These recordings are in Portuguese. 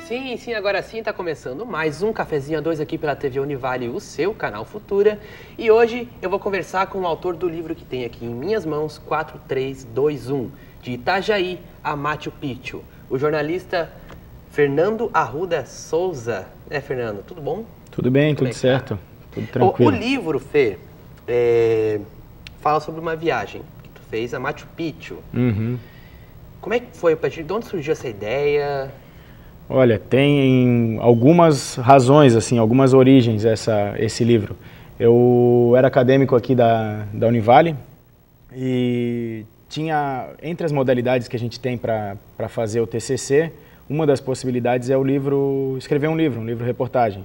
Sim, sim, agora sim está começando mais um Cafezinho a Dois aqui pela TV Univale, o seu canal Futura. E hoje eu vou conversar com o autor do livro que tem aqui em minhas mãos, 4321, de Itajaí a Machu Picchu, o jornalista Fernando Arruda Souza. Fernando, tudo bom? Tudo bem, tudo certo, tudo tranquilo. O livro, Fê, fala sobre uma viagem que tu fez a Machu Picchu. Uhum. Como é que foi? De onde surgiu essa ideia? Olha, tem algumas razões, assim, algumas origens esse livro. Eu era acadêmico aqui da Univale e tinha, entre as modalidades que a gente tem para fazer o TCC, uma das possibilidades é escrever um livro reportagem.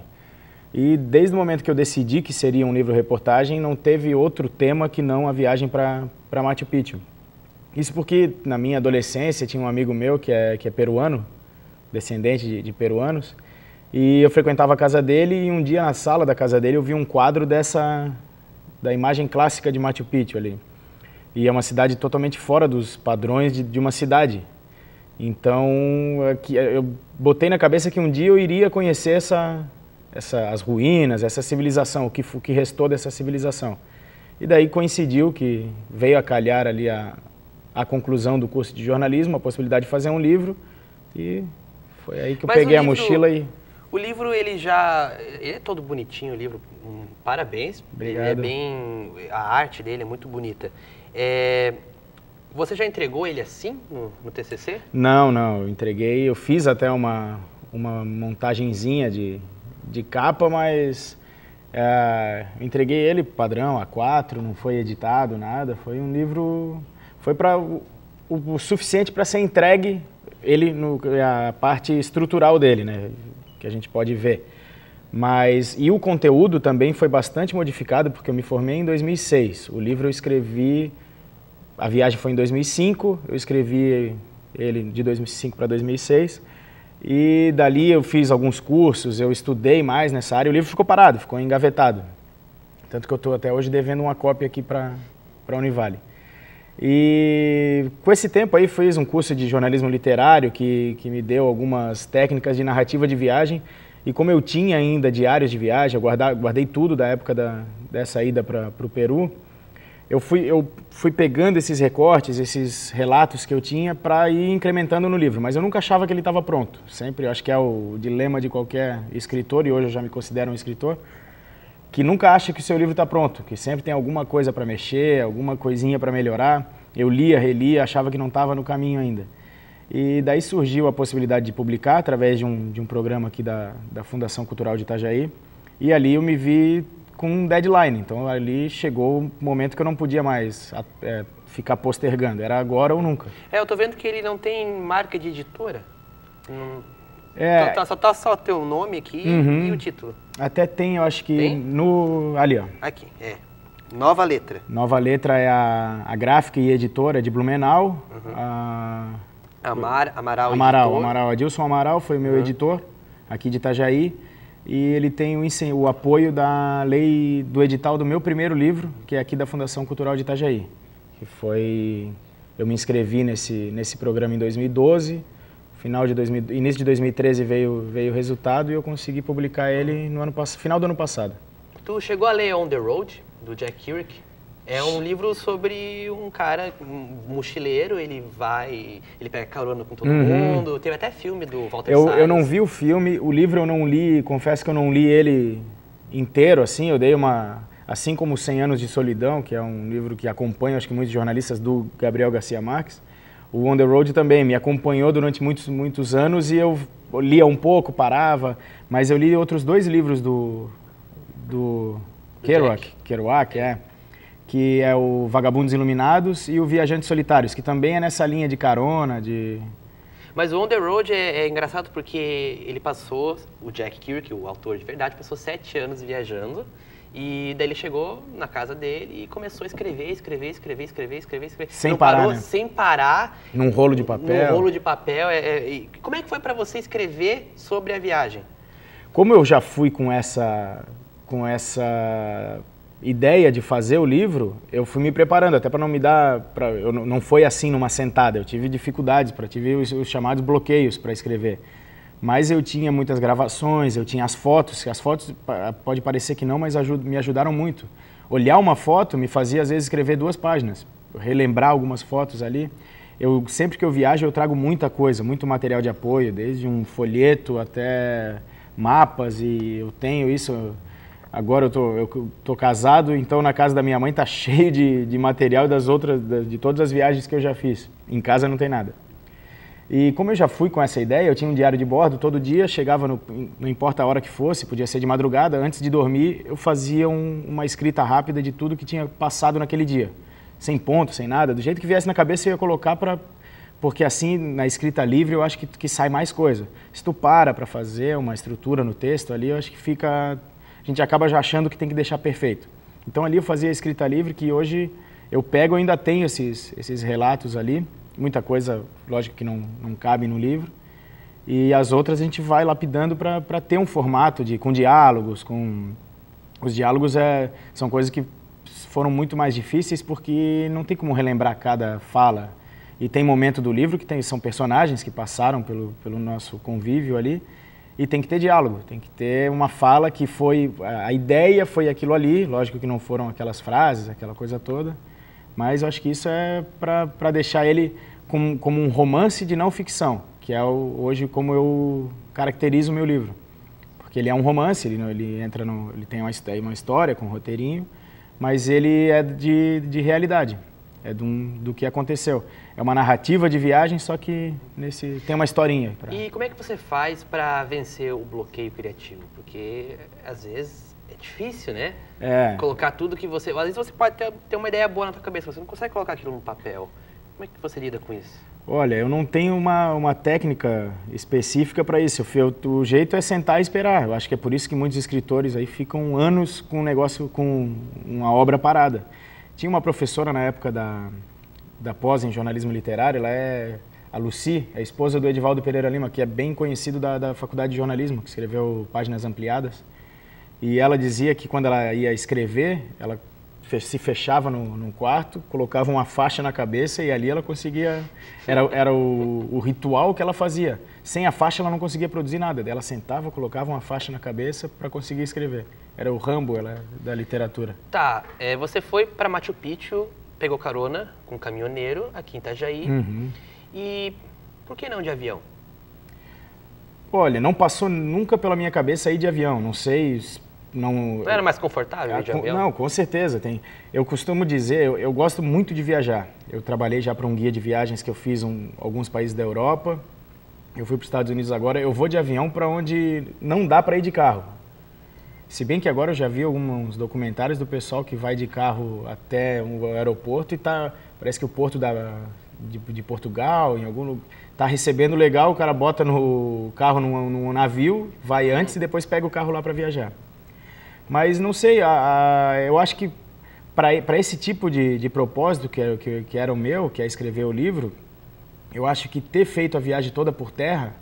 E desde o momento que eu decidi que seria um livro reportagem, não teve outro tema que não a viagem para Machu Picchu. Isso porque na minha adolescência tinha um amigo meu que é peruano, descendente de peruanos, e eu frequentava a casa dele e um dia na sala da casa dele eu vi um quadro da imagem clássica de Machu Picchu ali. E é uma cidade totalmente fora dos padrões de uma cidade. Então eu botei na cabeça que um dia eu iria conhecer as ruínas, essa civilização, o que restou dessa civilização. E daí coincidiu que veio a calhar ali a conclusão do curso de jornalismo, a possibilidade de fazer um livro, e foi aí que eu peguei a mochila e... O livro, ele é todo bonitinho, o livro, parabéns. Obrigado. A arte dele é muito bonita. Você já entregou ele assim, no TCC? Não, eu entreguei, eu fiz até uma montagenzinha de capa, mas entreguei ele padrão, A4, não foi editado, nada, foi um livro... Foi o suficiente para ser entregue a parte estrutural dele, né, que a gente pode ver. E o conteúdo também foi bastante modificado, porque eu me formei em 2006. O livro eu escrevi, a viagem foi em 2005, eu escrevi ele de 2005 para 2006. E dali eu fiz alguns cursos, eu estudei mais nessa área, o livro ficou parado, ficou engavetado. Tanto que eu estou até hoje devendo uma cópia aqui para a Univale. E com esse tempo aí fiz um curso de jornalismo literário que me deu algumas técnicas de narrativa de viagem. E como eu tinha ainda diários de viagem, eu guardei tudo da época dessa ida para o Peru, eu fui pegando esses recortes, esses relatos que eu tinha para ir incrementando no livro. Mas eu nunca achava que ele estava pronto. Sempre, eu acho que é o dilema de qualquer escritor, e hoje eu já me considero um escritor, que nunca acha que o seu livro está pronto, que sempre tem alguma coisa para mexer, alguma coisinha para melhorar. Eu lia, relia, achava que não estava no caminho ainda. E daí surgiu a possibilidade de publicar através de um programa aqui da Fundação Cultural de Itajaí, e ali eu me vi com um deadline. Então ali chegou o momento que eu não podia mais ficar postergando, era agora ou nunca. Eu tô vendo que ele não tem marca de editora. Só o teu nome aqui e o título. Até tem, eu acho que tem? Ali, ó. Aqui, Nova Letra. Nova Letra é a gráfica e editora de Blumenau. Amaral, Adilson Amaral foi meu editor aqui de Itajaí. E ele tem o apoio da lei do edital do meu primeiro livro, que é aqui da Fundação Cultural de Itajaí. Que foi... Eu me inscrevi nesse programa em 2012. Início de 2013 veio o resultado e eu consegui publicar ele no final do ano passado. Tu chegou a ler On the Road, do Jack Kerouac? É um livro sobre um cara, um mochileiro, ele pega carona com todo mundo. Teve até filme do Walter Salles. Eu não vi o filme, o livro eu não li, confesso que eu não li ele inteiro, assim, eu dei assim como 100 Anos de Solidão, que é um livro que acompanha, acho que muitos jornalistas, do Gabriel Garcia Marques. O On the Road também me acompanhou durante muitos anos e eu lia um pouco, parava, mas eu li outros 2 livros do Kerouac, que é o Vagabundos Iluminados e o Viajantes Solitários, que também é nessa linha de carona, Mas o On the Road é engraçado porque ele passou, o Jack Kerouac, o autor de verdade, passou 7 anos viajando. E daí ele chegou na casa dele e começou a escrever. Sem parar, né? Sem parar. Num rolo de papel. Como é que foi para você escrever sobre a viagem? Como eu já fui com essa ideia de fazer o livro, eu fui me preparando, até para não me dar... não foi assim numa sentada, eu tive dificuldades, tive os chamados bloqueios para escrever. Mas eu tinha muitas gravações, eu tinha as fotos pode parecer que não, mas me ajudaram muito. Olhar uma foto me fazia às vezes escrever 2 páginas, relembrar algumas fotos ali. Sempre que eu viajo eu trago muita coisa, muito material de apoio, desde um folheto até mapas, e eu tenho isso. Agora eu tô casado, então na casa da minha mãe tá cheio de material de todas as viagens que eu já fiz. Em casa não tem nada. E como eu já fui com essa ideia, eu tinha um diário de bordo, todo dia chegava, não importa a hora que fosse, podia ser de madrugada, antes de dormir eu fazia uma escrita rápida de tudo que tinha passado naquele dia. Sem ponto, sem nada, do jeito que viesse na cabeça eu ia colocar porque assim, na escrita livre, eu acho que sai mais coisa. Se tu para fazer uma estrutura no texto ali, eu acho que a gente acaba já achando que tem que deixar perfeito. Então ali eu fazia a escrita livre, que hoje eu pego, eu ainda tenho esses relatos ali, muita coisa, lógico que não cabe no livro, e as outras a gente vai lapidando para ter um formato com diálogos, os diálogos são coisas que foram muito mais difíceis porque não tem como relembrar cada fala. E tem momento do livro que são personagens que passaram pelo nosso convívio ali, e tem que ter diálogo, tem que ter uma fala que a ideia foi aquilo ali, lógico que não foram aquelas frases, aquela coisa toda, mas eu acho que isso é para deixar ele como um romance de não ficção, que é hoje como eu caracterizo o meu livro. Porque ele é um romance, ele tem uma história com um roteirinho, mas ele é de realidade, é do que aconteceu. É uma narrativa de viagem, só que tem uma historinha. E como é que você faz para vencer o bloqueio criativo? Porque às vezes é difícil, né? Colocar tudo que você... Às vezes você pode ter uma ideia boa na sua cabeça, você não consegue colocar aquilo no papel. Como é que você lida com isso? Olha, eu não tenho uma técnica específica para isso. O jeito é sentar e esperar. Eu acho que é por isso que muitos escritores aí ficam anos com uma obra parada. Tinha uma professora na época da pós em jornalismo literário, ela é a Lucy, a esposa do Edivaldo Pereira Lima, que é bem conhecido da Faculdade de Jornalismo, que escreveu Páginas Ampliadas. E ela dizia que quando ela ia escrever, ela se fechava num quarto, colocava uma faixa na cabeça e ali ela conseguia... Era o ritual que ela fazia. Sem a faixa ela não conseguia produzir nada. Ela sentava, colocava uma faixa na cabeça para conseguir escrever. Era o Rambo da literatura. Tá, você foi para Machu Picchu, pegou carona com um caminhoneiro aqui em Itajaí. Uhum. E por que não de avião? Olha, não passou nunca pela minha cabeça ir de avião. Não sei... Não era mais confortável ir de avião? Não, com certeza. Eu costumo dizer, eu gosto muito de viajar. Eu trabalhei já para um guia de viagens que eu fiz alguns países da Europa. Eu fui para os Estados Unidos agora. Eu vou de avião para onde não dá para ir de carro. Se bem que agora eu já vi alguns documentários do pessoal que vai de carro até o aeroporto e parece que o porto de Portugal, em algum lugar, está recebendo legal, o cara bota o carro num navio, vai antes e depois pega o carro lá para viajar. Mas não sei, eu acho que para esse tipo de propósito que era o meu, que é escrever o livro, eu acho que ter feito a viagem toda por terra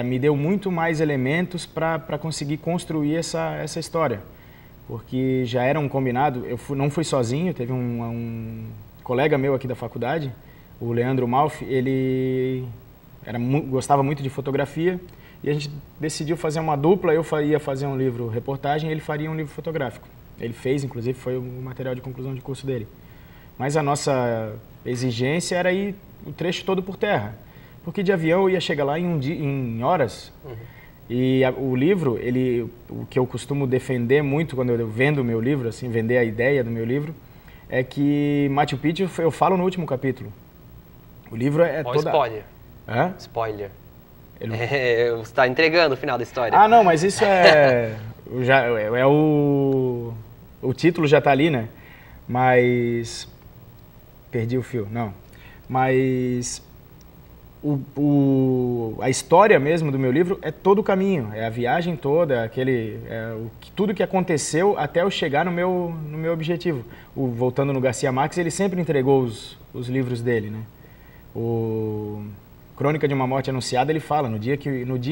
me deu muito mais elementos para conseguir construir essa história. Porque já era um combinado, não fui sozinho, teve um colega meu aqui da faculdade, o Leandro Malfi, ele gostava muito de fotografia, e a gente decidiu fazer uma dupla, eu ia fazer um livro reportagem e ele faria um livro fotográfico. Ele fez, inclusive, foi o material de conclusão de curso dele. Mas a nossa exigência era ir o trecho todo por terra, porque de avião eu ia chegar lá em horas. Uhum. E o livro, o que eu costumo defender muito quando eu vendo o meu livro, assim, vender a ideia do meu livro, é que Machu Picchu eu falo no último capítulo. O livro é toda... Spoiler. Hã? Spoiler. Você está entregando o final da história. Ah, não, mas isso o título já está ali, né? Mas... Perdi o fio, não. Mas... A história mesmo do meu livro é todo o caminho, é a viagem toda, tudo que aconteceu até eu chegar no meu objetivo. Voltando no Garcia Marques, ele sempre entregou os livros dele, né? O Crônica de uma Morte Anunciada, ele fala, no dia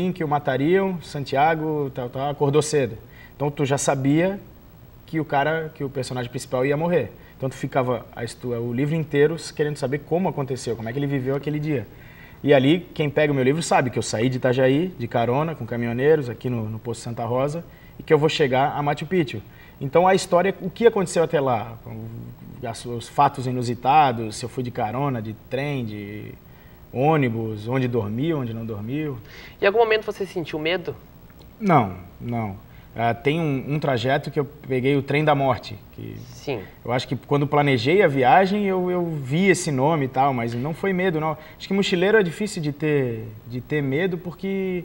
em que o matariam, Santiago acordou cedo. Então tu já sabia que o personagem principal ia morrer. Então tu ficava o livro inteiro querendo saber como aconteceu, como é que ele viveu aquele dia. E ali, quem pega o meu livro sabe que eu saí de Itajaí, de carona, com caminhoneiros, aqui no Poço Santa Rosa, e que eu vou chegar a Machu Picchu. Então a história, o que aconteceu até lá, os fatos inusitados, se eu fui de carona, de trem, de ônibus, onde dormiu, onde não dormiu. Em algum momento você sentiu medo? Não, não. Tem um trajeto que eu peguei o Trem da Morte. Que Sim. eu acho que quando planejei a viagem eu vi esse nome e tal, mas não foi medo, não. Acho que mochileiro é difícil de ter medo porque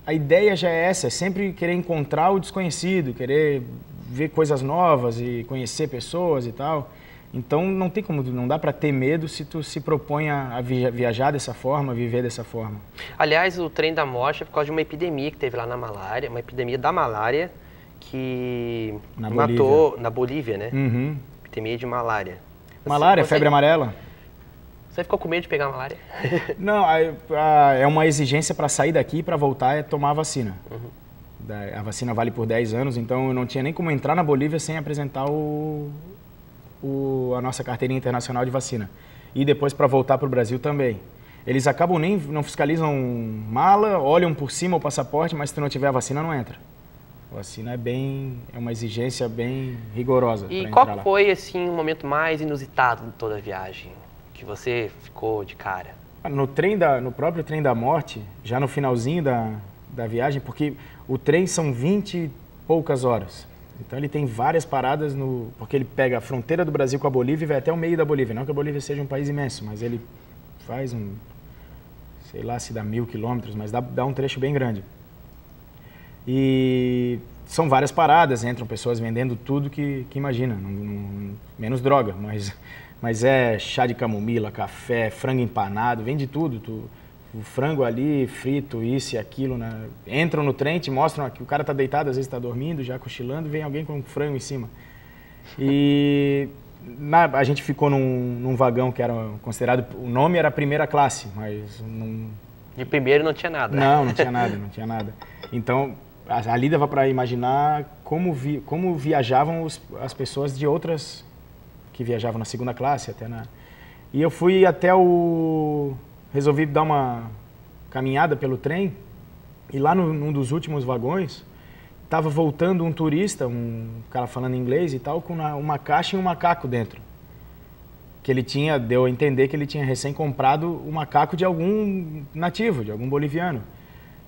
a ideia já é essa, é sempre querer encontrar o desconhecido, querer ver coisas novas e conhecer pessoas e tal. Então não tem como, não dá para ter medo se tu se propõe a viajar dessa forma, viver dessa forma. Aliás, o Trem da Morte é por causa de uma epidemia que teve lá na malária, uma epidemia da malária que matou na Bolívia, né? Uhum. Epidemia de malária. Malária, febre amarela? Você ficou com medo de pegar malária? Não, é uma exigência para sair daqui e para voltar é tomar a vacina. Uhum. A vacina vale por 10 anos, então eu não tinha nem como entrar na Bolívia sem apresentar a nossa carteirinha internacional de vacina. E depois para voltar para o Brasil também. Eles acabam não fiscalizam mala, olham por cima o passaporte, mas se tu não tiver a vacina, não entra. A vacina é uma exigência bem rigorosa. E qual foi assim, o momento mais inusitado de toda a viagem? Que você ficou de cara? No próprio Trem da Morte, já no finalzinho da viagem, porque o trem são 20 e poucas horas. Então ele tem várias paradas, porque ele pega a fronteira do Brasil com a Bolívia e vai até o meio da Bolívia. Não que a Bolívia seja um país imenso, mas ele faz sei lá se dá 1000 quilômetros, mas dá um trecho bem grande. E são várias paradas, entram pessoas vendendo tudo que imagina, menos droga, mas é chá de camomila, café, frango empanado, vende tudo. O frango ali, frito, isso e aquilo, né? Entram no trem, te mostram que o cara está deitado, às vezes está dormindo, já cochilando, vem alguém com um frango em cima. E a gente ficou num vagão que era considerado, o nome era primeira classe, mas de primeiro não tinha nada. Não tinha nada. Então, ali dava para imaginar como viajavam as pessoas de outras, que viajavam na segunda classe, E eu fui até resolvi dar uma caminhada pelo trem e lá num dos últimos vagões estava voltando um turista, um cara falando inglês e tal, com uma caixa e um macaco dentro. Que deu a entender que ele tinha recém comprado o macaco de algum nativo, de algum boliviano.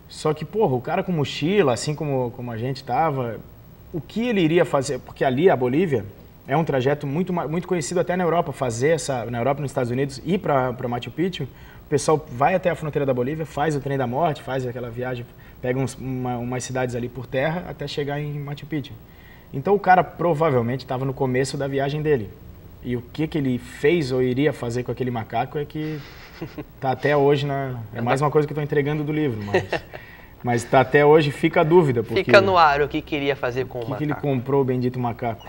Só que, porra, o cara com mochila, assim como a gente estava, o que ele iria fazer? Porque ali, a Bolívia, é um trajeto muito conhecido até na Europa, na Europa e nos Estados Unidos, ir para Machu Picchu. O pessoal vai até a fronteira da Bolívia, faz o Trem da Morte, faz aquela viagem, pega umas cidades ali por terra até chegar em Machu Picchu. Então o cara provavelmente estava no começo da viagem dele. E o que ele fez ou iria fazer com aquele macaco é que tá até hoje é mais uma coisa que eu estou entregando do livro, mas tá até hoje, fica a dúvida. Porque fica no ar o que queria fazer com o macaco. O que ele comprou, o bendito macaco?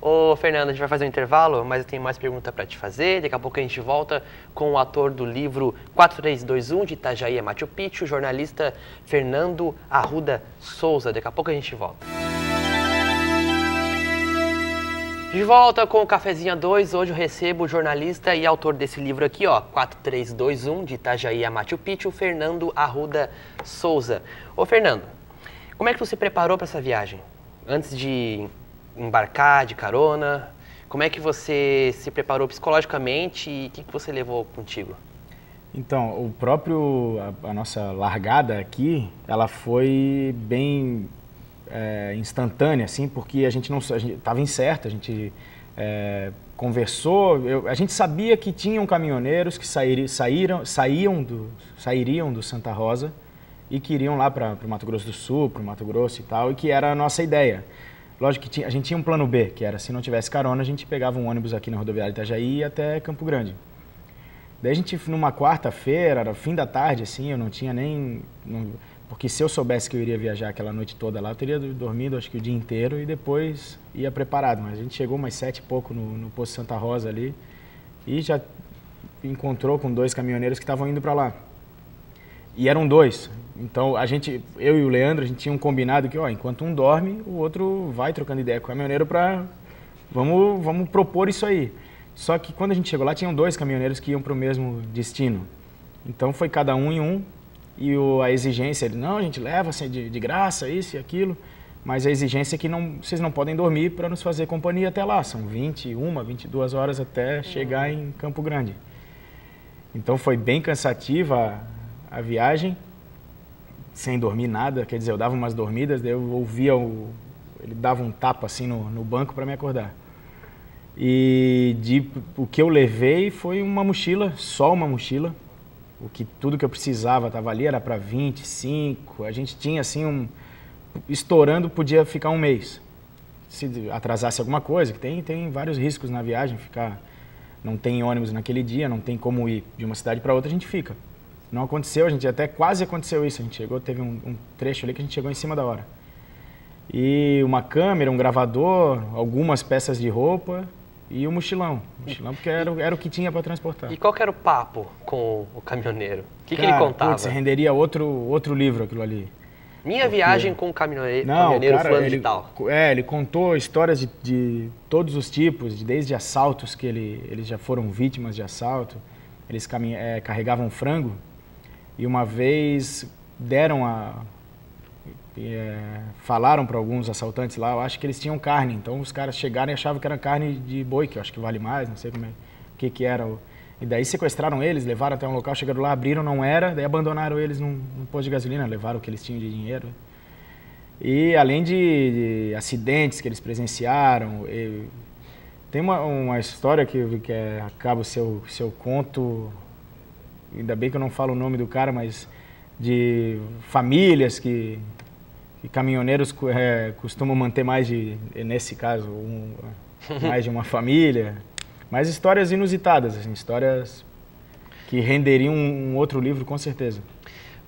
Ô, Fernando, a gente vai fazer um intervalo, mas eu tenho mais pergunta para te fazer. Daqui a pouco a gente volta com o autor do livro 4321, de Itajaí a Machu Picchu, o jornalista Fernando Arruda Souza. Daqui a pouco a gente volta. De volta com o Cafezinho 2, hoje eu recebo o jornalista e autor desse livro aqui, 4321, de Itajaí a Machu Picchu, Fernando Arruda Souza. Ô Fernando, como é que você se preparou para essa viagem? Antes de embarcar de carona, como é que você se preparou psicologicamente e o que você levou contigo? Então, a nossa largada aqui, ela foi bem instantânea, assim, porque a gente estava incerto, a gente conversou, a gente sabia que tinham caminhoneiros que sairiam do Santa Rosa e que iriam lá para o Mato Grosso do Sul, para o Mato Grosso e tal, e que era a nossa ideia. Lógico que a gente tinha um plano B, que era, se não tivesse carona, a gente pegava um ônibus aqui na rodoviária de Itajaí e ia até Campo Grande. Daí a gente, numa quarta-feira, era fim da tarde, assim, eu não tinha porque se eu soubesse que eu iria viajar aquela noite toda lá, eu teria dormido acho que o dia inteiro e depois ia preparado. Mas a gente chegou umas 7 e pouco no Poço Santa Rosa ali e já encontrou com 2 caminhoneiros que estavam indo para lá. E eram 2. Então eu e o Leandro, a gente tinha um combinado que, enquanto um dorme, o outro vai trocando ideia com o caminhoneiro para vamos propor isso aí. Só que quando a gente chegou lá, tinham 2 caminhoneiros que iam para o mesmo destino. Então foi cada um em um, e a exigência, ele, não, a gente leva assim, de graça, isso e aquilo, mas a exigência é que vocês não podem dormir para nos fazer companhia até lá, são 21, 22 horas até chegar em Campo Grande. Então foi bem cansativa a viagem, sem dormir nada, quer dizer, eu dava umas dormidas, daí eu ouvia, ele dava um tapa assim no banco para me acordar. E o que eu levei foi uma mochila, só uma mochila. Tudo que eu precisava estava ali, era para 25. A gente tinha assim, estourando podia ficar um mês. Se atrasasse alguma coisa, que tem vários riscos na viagem, não tem ônibus naquele dia, não tem como ir de uma cidade para outra, a gente fica. Não aconteceu, até quase aconteceu isso. A gente chegou, teve um trecho ali que a gente chegou em cima da hora. E uma câmera, um gravador, algumas peças de roupa e o mochilão. Porque era o que tinha para transportar. E qual que era o papo com o caminhoneiro? O que ele contava? Putz, renderia outro livro aquilo ali. Viagem com o caminhoneiro cara, fulano de tal. Ele contou histórias de todos os tipos, desde assaltos que eles já foram vítimas de assalto. Eles carregavam frango e uma vez falaram para alguns assaltantes lá, eu acho que eles tinham carne, então os caras chegaram e achavam que era carne de boi, que eu acho que vale mais, não sei o que era. E daí sequestraram eles, levaram até um local, chegaram lá, abriram, não era, daí abandonaram eles num posto de gasolina, levaram o que eles tinham de dinheiro. E além de acidentes que eles presenciaram, tem uma história que acaba o seu conto, ainda bem que eu não falo o nome do cara, mas de famílias que caminhoneiros costumam manter nesse caso, mais de uma família. Mas histórias inusitadas, assim, histórias que renderiam um outro livro, com certeza.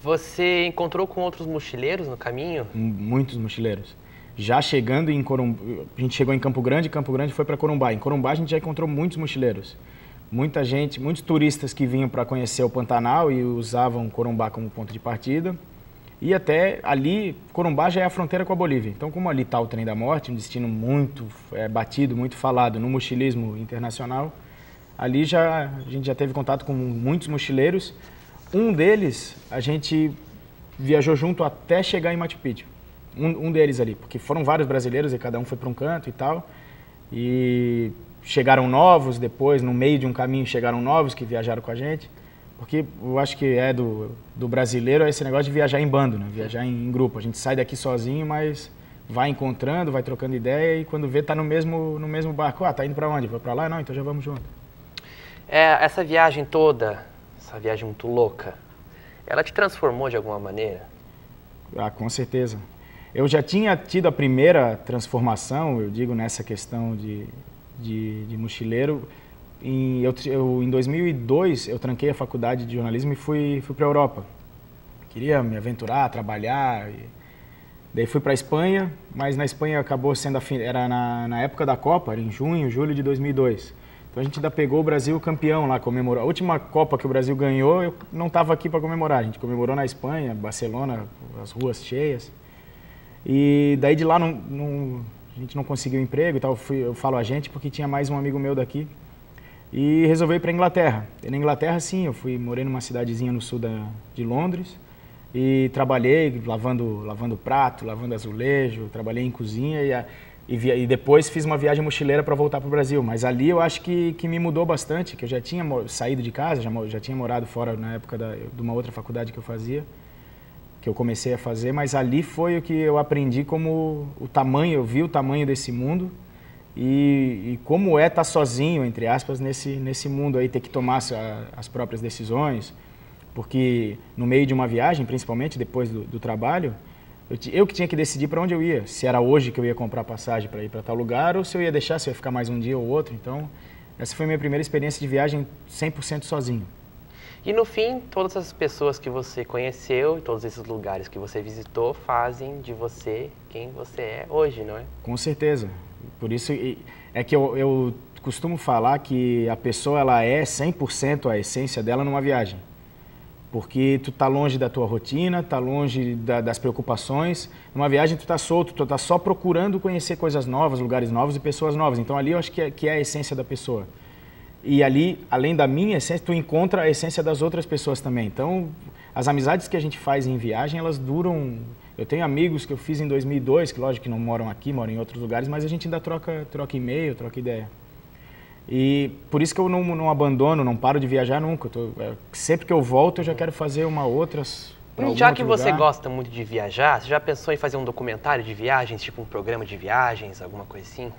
Você encontrou com outros mochileiros no caminho? Muitos mochileiros. Já chegando em Corumbá, a gente chegou em Campo Grande foi para Corumbá. Em Corumbá a gente já encontrou muitos mochileiros. Muita gente, muitos turistas que vinham para conhecer o Pantanal e usavam Corumbá como ponto de partida. E até ali, Corumbá já é a fronteira com a Bolívia. Então, como ali está o Trem da Morte, um destino muito batido, muito falado no mochilismo internacional, ali a gente já teve contato com muitos mochileiros. Um deles, a gente viajou junto até chegar em Machu Picchu. Um deles ali, porque foram vários brasileiros e cada um foi para um canto e tal. E chegaram novos depois, no meio de um caminho chegaram novos que viajaram com a gente. Porque eu acho que do brasileiro esse negócio de viajar em bando, né? Viajar em grupo. A gente sai daqui sozinho, mas vai encontrando, vai trocando ideia e quando vê tá no mesmo barco. Tá indo para onde? Vai para lá? Não, então já vamos junto. Essa viagem toda, essa viagem muito louca, ela te transformou de alguma maneira? Com certeza. Eu já tinha tido a primeira transformação, eu digo, nessa questão de mochileiro. Em 2002, eu tranquei a faculdade de jornalismo e fui para a Europa. Queria me aventurar, trabalhar. Daí fui para a Espanha, mas na Espanha acabou sendo era na época da Copa, era em junho, julho de 2002. Então a gente ainda pegou o Brasil campeão lá, comemorou. A última Copa que o Brasil ganhou, eu não estava aqui para comemorar. A gente comemorou na Espanha, Barcelona, as ruas cheias. E daí de lá a gente não conseguiu emprego e tal. Eu falo a gente porque tinha mais um amigo meu daqui. E resolvi ir para a Inglaterra. E na Inglaterra, sim, morei numa cidadezinha no sul de Londres e trabalhei lavando prato, lavando azulejo, trabalhei em cozinha e depois fiz uma viagem mochileira para voltar para o Brasil. Mas ali eu acho que me mudou bastante, que eu já tinha saído de casa, já tinha morado fora na época de uma outra faculdade que eu fazia, que eu comecei a fazer, mas ali foi o que eu aprendi eu vi o tamanho desse mundo. E como estar sozinho, entre aspas, nesse mundo aí, ter que tomar as próprias decisões, porque no meio de uma viagem, principalmente depois do trabalho, eu que tinha que decidir para onde eu ia, se era hoje que eu ia comprar passagem para ir para tal lugar ou se eu ia deixar, se eu ia ficar mais um dia ou outro. Então, essa foi a minha primeira experiência de viagem 100% sozinho. E no fim, todas as pessoas que você conheceu e todos esses lugares que você visitou fazem de você quem você é hoje, não é? Com certeza. Por isso é que eu costumo falar que a pessoa ela é 100% a essência dela numa viagem. Porque tu tá longe da tua rotina, tá longe das preocupações. Numa viagem tu tá solto, tu tá só procurando conhecer coisas novas, lugares novos e pessoas novas. Então ali eu acho que é a essência da pessoa. E ali, além da minha essência, tu encontra a essência das outras pessoas também. Então, as amizades que a gente faz em viagem, elas duram... Eu tenho amigos que eu fiz em 2002, que lógico que não moram aqui, moram em outros lugares, mas a gente ainda troca e-mail, troca ideia. E por isso que eu não abandono, não paro de viajar nunca. Sempre que eu volto, eu já quero fazer uma outra... Já que você gosta muito de viajar, você já pensou em fazer um documentário de viagens, tipo um programa de viagens, alguma coisa assim?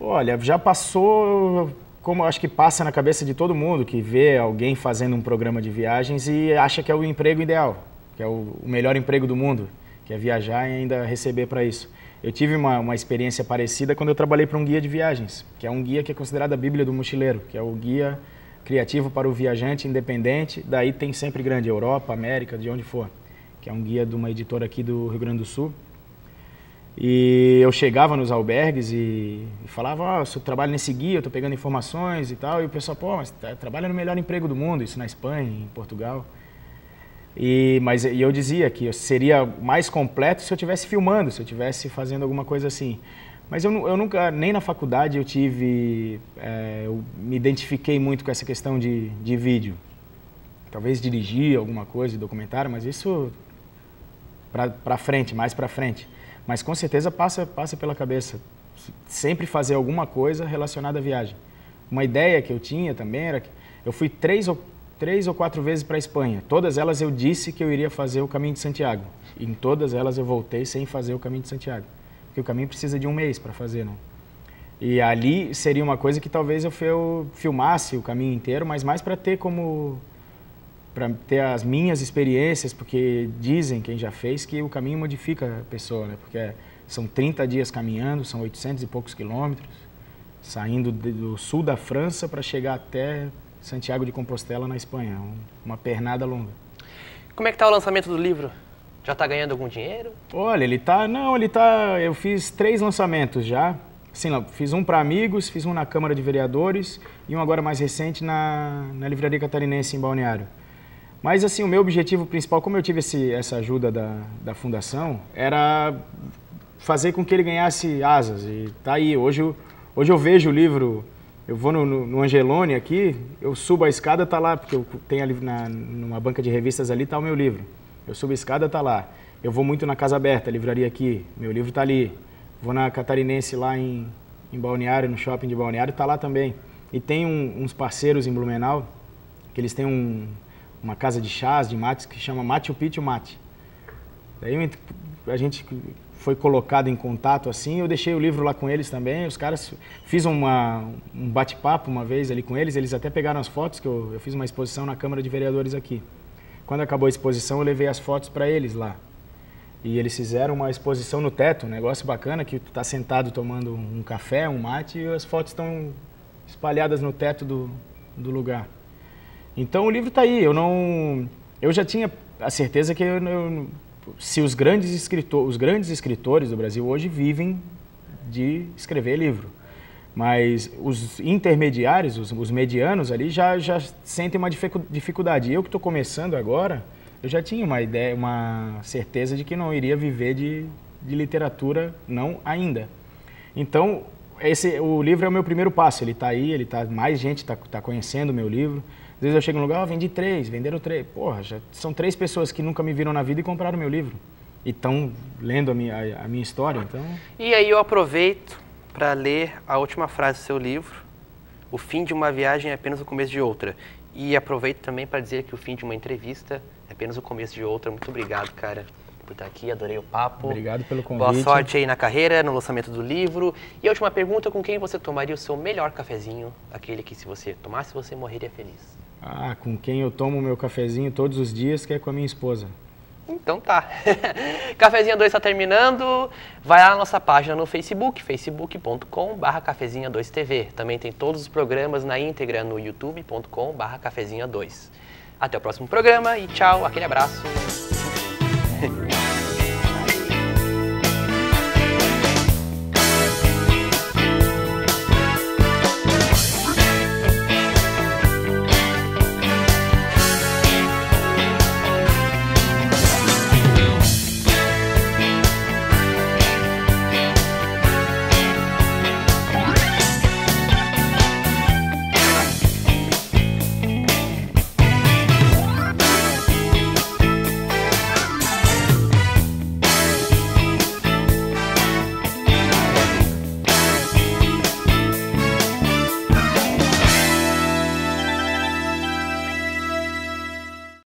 Olha, já passou, como eu acho que passa na cabeça de todo mundo, que vê alguém fazendo um programa de viagens e acha que é o emprego ideal, que é o melhor emprego do mundo, que é viajar e ainda receber para isso. Eu tive uma experiência parecida quando eu trabalhei para um guia de viagens, que é um guia que é considerado a Bíblia do mochileiro, que é o guia criativo para o viajante independente, daí tem sempre grande, Europa, América, de onde for, que é um guia de uma editora aqui do Rio Grande do Sul. E eu chegava nos albergues e falava, eu trabalho nesse guia, eu estou pegando informações e tal, e o pessoal, pô, mas trabalha no melhor emprego do mundo, isso na Espanha, em Portugal. E eu dizia que seria mais completo se eu estivesse filmando, se eu estivesse fazendo alguma coisa assim. Mas eu nunca, nem na faculdade eu me identifiquei muito com essa questão de vídeo. Talvez dirigir alguma coisa de documentário, mas isso para frente, mais para frente. Mas com certeza passa pela cabeça. Sempre fazer alguma coisa relacionada à viagem. Uma ideia que eu tinha também era que eu fui 3 ou 4 vezes para a Espanha. Todas elas eu disse que eu iria fazer o Caminho de Santiago. E em todas elas eu voltei sem fazer o Caminho de Santiago. Porque o caminho precisa de 1 mês para fazer, não? E ali seria uma coisa que talvez eu filmasse o caminho inteiro, mas mais para ter as minhas experiências, porque dizem, quem já fez, que o caminho modifica a pessoa, né? Porque são 30 dias caminhando, são 800 e poucos quilômetros, saindo do sul da França para chegar até Santiago de Compostela, na Espanha. Uma pernada longa. Como é que está o lançamento do livro? Já está ganhando algum dinheiro? Olha, eu fiz 3 lançamentos já. Sim, fiz um para amigos, fiz um na Câmara de Vereadores e um agora mais recente na Livraria Catarinense, em Balneário. Mas assim, o meu objetivo principal, como eu tive essa ajuda da Fundação, era fazer com que ele ganhasse asas. E tá aí, hoje eu vejo o livro, eu vou no Angelone aqui, eu subo a escada, tá lá, porque eu tenho ali numa banca de revistas ali, tá o meu livro. Eu subo a escada, tá lá. Eu vou muito na Casa Aberta, a livraria aqui, meu livro tá ali. Vou na Catarinense lá em Balneário, no shopping de Balneário, tá lá também. E tem uns parceiros em Blumenau, que eles têm uma casa de chás, de mates, que chama Machu Picchu Mate. Daí a gente foi colocado em contato assim, eu deixei o livro lá com eles também, os caras, fiz um bate-papo uma vez ali com eles, eles até pegaram as fotos, que eu fiz uma exposição na Câmara de Vereadores aqui. Quando acabou a exposição, eu levei as fotos para eles lá. E eles fizeram uma exposição no teto, um negócio bacana, que tu tá sentado tomando um café, um mate, e as fotos estão espalhadas no teto do lugar. Então o livro está aí. Eu já tinha a certeza que se os grandes escritores do Brasil hoje vivem de escrever livro. Mas os intermediários, os medianos ali, já sentem uma dificuldade. Eu que estou começando agora, eu já tinha uma ideia, uma certeza de que não iria viver de literatura, não ainda. Então, o livro é o meu primeiro passo. Ele está aí, mais gente está conhecendo o meu livro. Às vezes eu chego no lugar, vendi 3, venderam 3. Porra, já são 3 pessoas que nunca me viram na vida e compraram o meu livro. E estão lendo a minha história, então... E aí eu aproveito para ler a última frase do seu livro: o fim de uma viagem é apenas o começo de outra. E aproveito também para dizer que o fim de uma entrevista é apenas o começo de outra. Muito obrigado, cara, por estar aqui, adorei o papo. Obrigado pelo convite. Boa sorte aí na carreira, no lançamento do livro. E a última pergunta: com quem você tomaria o seu melhor cafezinho? Aquele que, se você tomasse, você morreria feliz. Com quem eu tomo o meu cafezinho todos os dias, que é com a minha esposa. Então tá. Cafezinha 2 está terminando. Vai lá na nossa página no Facebook, facebook.com/cafezinha2tv. Também tem todos os programas na íntegra no youtube.com/cafezinha2. Até o próximo programa e tchau, aquele abraço.